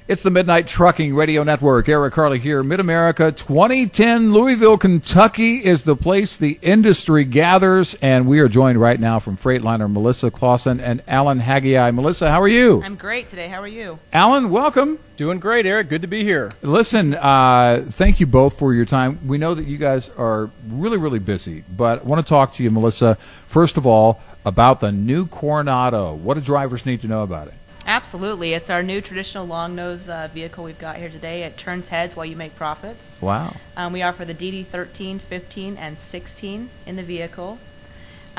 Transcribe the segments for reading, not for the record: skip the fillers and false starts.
It's the Midnight Trucking Radio Network. Eric Harley here. Mid-America 2010, Louisville, Kentucky is the place the industry gathers, and we are joined right now from Freightliner Melissa Clausen and Alan Haggai. Melissa, how are you? I'm great today. How are you? Alan, welcome. Doing great, Eric. Good to be here. Listen, thank you both for your time. We know that you guys are really, really busy, but I want to talk to you, Melissa, first of all, about the new Coronado. What do drivers need to know about it? Absolutely. It's our new traditional long-nose vehicle we've got here today. It turns heads while you make profits. Wow. We offer the DD13, 15, and 16 in the vehicle.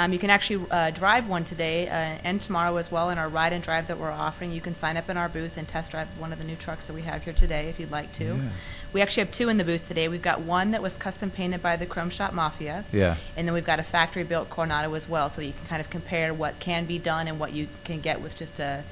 You can actually drive one today and tomorrow as well in our ride and drive that we're offering. You can sign up in our booth and test drive one of the new trucks that we have here today if you'd like to. Yeah. We actually have two in the booth today. We've got one that was custom painted by the Chrome Shop Mafia. Yeah. And then we've got a factory-built Coronado as well, so you can kind of compare what can be done and what you can get with just a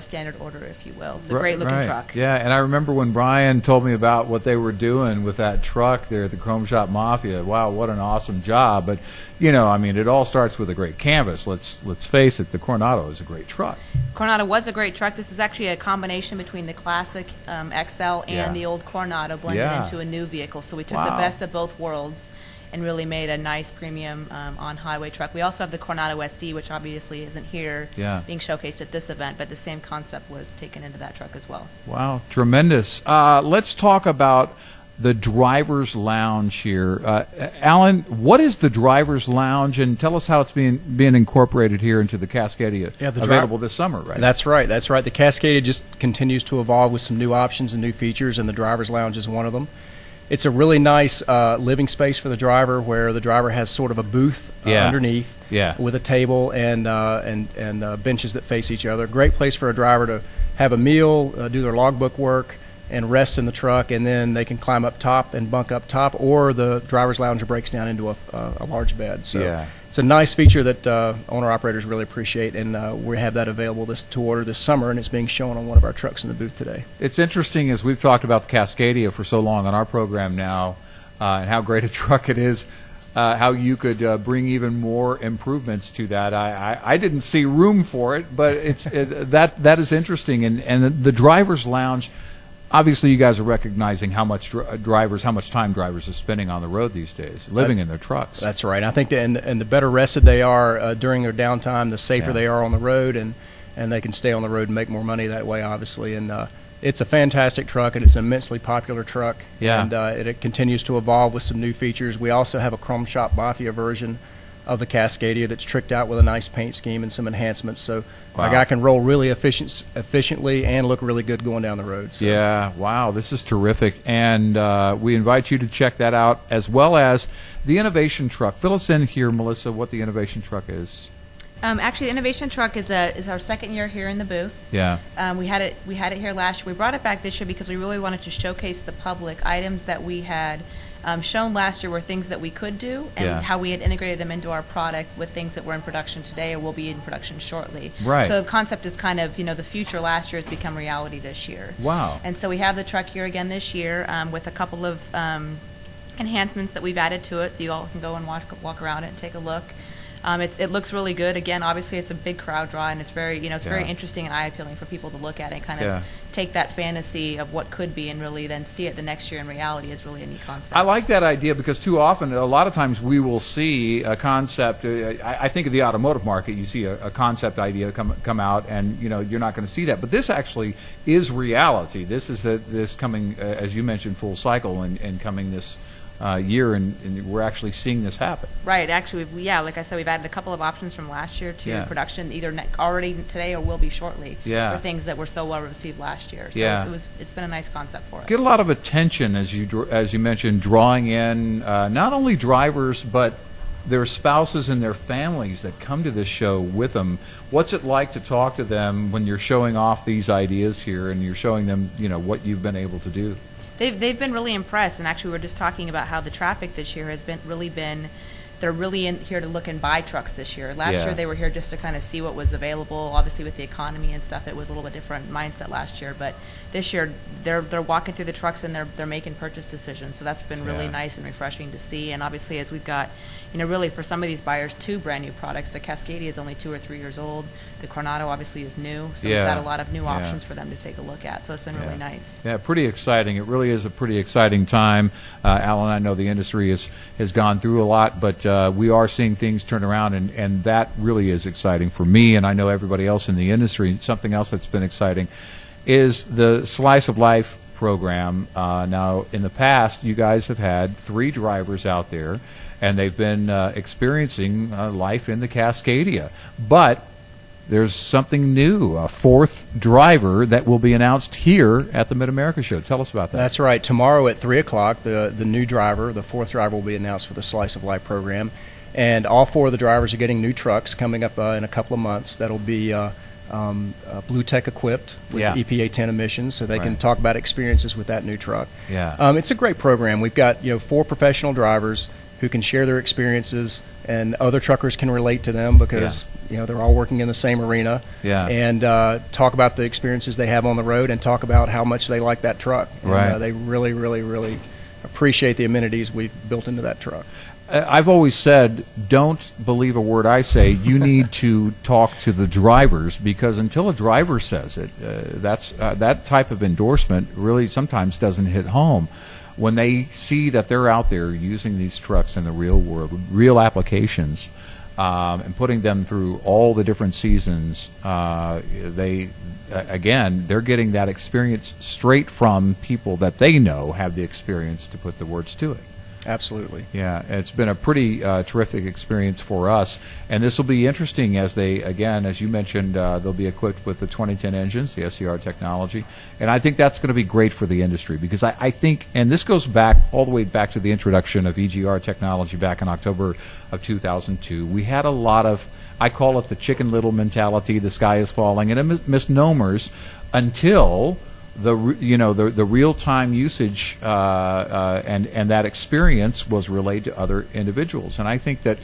standard order, if you will. It's a great-looking truck. Yeah, and I remember when Brian told me about what they were doing with that truck there at the Chrome Shop Mafia. Wow, what an awesome job. But, it all starts with a great canvas. Let's face it, the Coronado is a great truck. Coronado was a great truck. This is actually a combination between the classic XL and the old Coronado blended into a new vehicle. So we took the best of both worlds and really made a nice premium on-highway truck. We also have the Coronado SD, which obviously isn't here being showcased at this event, but the same concept was taken into that truck as well. Wow, tremendous. Let's talk about the driver's lounge here. Alan, what is the driver's lounge, and tell us how it's being incorporated here into the Cascadia, available this summer, right? That's right. The Cascadia just continues to evolve with some new options and new features, and the driver's lounge is one of them. It's a really nice living space for the driver, where the driver has sort of a booth underneath with a table and benches that face each other. Great place for a driver to have a meal, do their logbook work, and rest in the truck, and then they can climb up top and bunk up top, or the driver's lounge breaks down into a large bed. So it's a nice feature that owner-operators really appreciate, and we have that available to order this summer, and it's being shown on one of our trucks in the booth today. It's interesting, as we've talked about the Cascadia for so long on our program now, and how great a truck it is, how you could bring even more improvements to that. I didn't see room for it, but that is interesting. And the driver's lounge, obviously you guys are recognizing how much time drivers are spending on the road these days, living in their trucks. That's right. I think and the better rested they are during their downtime, the safer they are on the road, and they can stay on the road and make more money that way, obviously. And it's a fantastic truck, and it's an immensely popular truck. Yeah. And it continues to evolve with some new features. We also have a Chrome Shop Mafia version of the Cascadia that's tricked out with a nice paint scheme and some enhancements, so my guy can roll really efficiently and look really good going down the road. So. Yeah, wow, this is terrific, and we invite you to check that out, as well as the Innovation Truck. Fill us in here, Melissa, what the Innovation Truck is. Actually, the Innovation Truck is our second year here in the booth. Yeah. We had it here last year. We brought it back this year because we really wanted to showcase the public items that we had shown last year were things that we could do, and how we had integrated them into our product with things that were in production today or will be in production shortly. Right. So the concept is kind of, the future last year has become reality this year. Wow. And so we have the truck here again this year with a couple of enhancements that we've added to it, so you all can go and walk around it and take a look. It looks really good. Again, obviously it's a big crowd draw, and it's very very interesting and eye appealing for people to look at and kind of take that fantasy of what could be and really then see it the next year in reality is really a neat concept. I like that idea, because too often, a lot of times we will see a concept. I think of the automotive market. You see a concept idea come out, and you're not going to see that. But this actually is reality. This is this coming, as you mentioned, full cycle and coming this year, and we're actually seeing this happen. Right. Actually, like I said, we've added a couple of options from last year to production, either already today or will be shortly. For things that were so well received last year. So it's been a nice concept for us. Get a lot of attention, as you mentioned, drawing in not only drivers but their spouses and their families that come to this show with them. What's it like to talk to them when you're showing off these ideas here and you're showing them, what you've been able to do? They've been really impressed, and actually we're just talking about how the traffic this year has really been they're really in here to look and buy trucks this year. Last Yeah. year they were here just to kind of see what was available. Obviously with the economy and stuff, it was a little bit different mindset last year. But this year they're walking through the trucks and they're making purchase decisions. So that's been really Yeah. nice and refreshing to see. And obviously as we've got, really for some of these buyers, 2 brand new products. The Cascadia is only 2 or 3 years old. The Coronado obviously is new. So Yeah. we've got a lot of new Yeah. options for them to take a look at. So it's been really nice. Yeah, pretty exciting. It really is a pretty exciting time. Alan, I know the industry has gone through a lot, but we are seeing things turn around, and that really is exciting for me, and I know everybody else in the industry. Something else that's been exciting is the Slice of Life program. Now, in the past, you guys have had 3 drivers out there, and they've been experiencing life in the Cascadia. But there's something new, a 4th driver that will be announced here at the Mid-America Show. Tell us about that. That's right. Tomorrow at 3 o'clock, the new driver, the 4th driver, will be announced for the Slice of Life program. And all 4 of the drivers are getting new trucks coming up in a couple of months. That'll be Blue Tech equipped with Yeah. EPA 10 emissions, so they can Right. talk about experiences with that new truck. Yeah. It's a great program. We've got 4 professional drivers who can share their experiences, and other truckers can relate to them because they're all working in the same arena. Yeah. And talk about the experiences they have on the road, and talk about how much they like that truck. And, Right. they really, really, really appreciate the amenities we've built into that truck. I've always said, don't believe a word I say. You need to talk to the drivers, because until a driver says it, that type of endorsement really sometimes doesn't hit home. When they see that they're out there using these trucks in the real world, real applications, and putting them through all the different seasons, they're getting that experience straight from people that they know have the experience to put the words to it. Absolutely. Yeah, it's been a pretty terrific experience for us, and this will be interesting as they, again, as you mentioned, they'll be equipped with the 2010 engines, the SCR technology, and I think that's going to be great for the industry, because I think, and this goes back all the way back to the introduction of EGR technology back in October of 2002. We had a lot of, I call it the Chicken Little mentality, the sky is falling, and misnomers until the real-time usage and that experience was relayed to other individuals. And I think that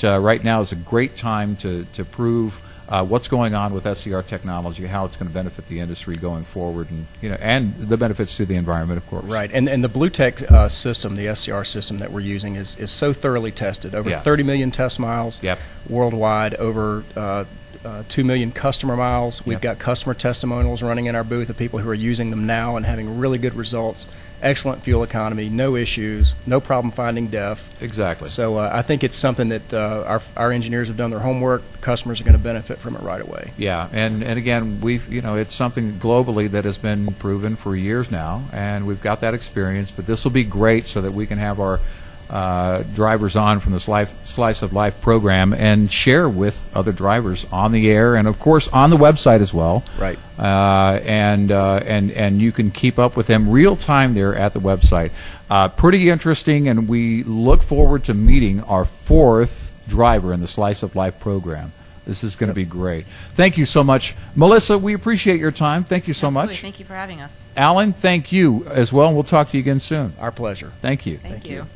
right now is a great time to prove what's going on with SCR technology, how it's going to benefit the industry going forward, and the benefits to the environment, of course. Right, and the Blue Tech system, the SCR system that we're using, is so thoroughly tested. Over 30 million test miles worldwide, over 2 million customer miles. We've got customer testimonials running in our booth of people who are using them now and having really good results. Excellent fuel economy, no issues, no problem finding DEF. Exactly. So I think it's something that our engineers have done their homework. The customers are going to benefit from it right away. Yeah, and again, it's something globally that has been proven for years now, and we've got that experience. But this will be great so that we can have our drivers on from the Slice of Life program and share with other drivers on the air, and of course on the website as well. Right. And you can keep up with them real time there at the website. Pretty interesting, and we look forward to meeting our 4th driver in the Slice of Life program. This is going to be great. Thank you so much, Melissa. We appreciate your time. Thank you so Absolutely. much. Thank you for having us. Alan, thank you as well, and we'll talk to you again soon. Our pleasure. Thank you. Thank you.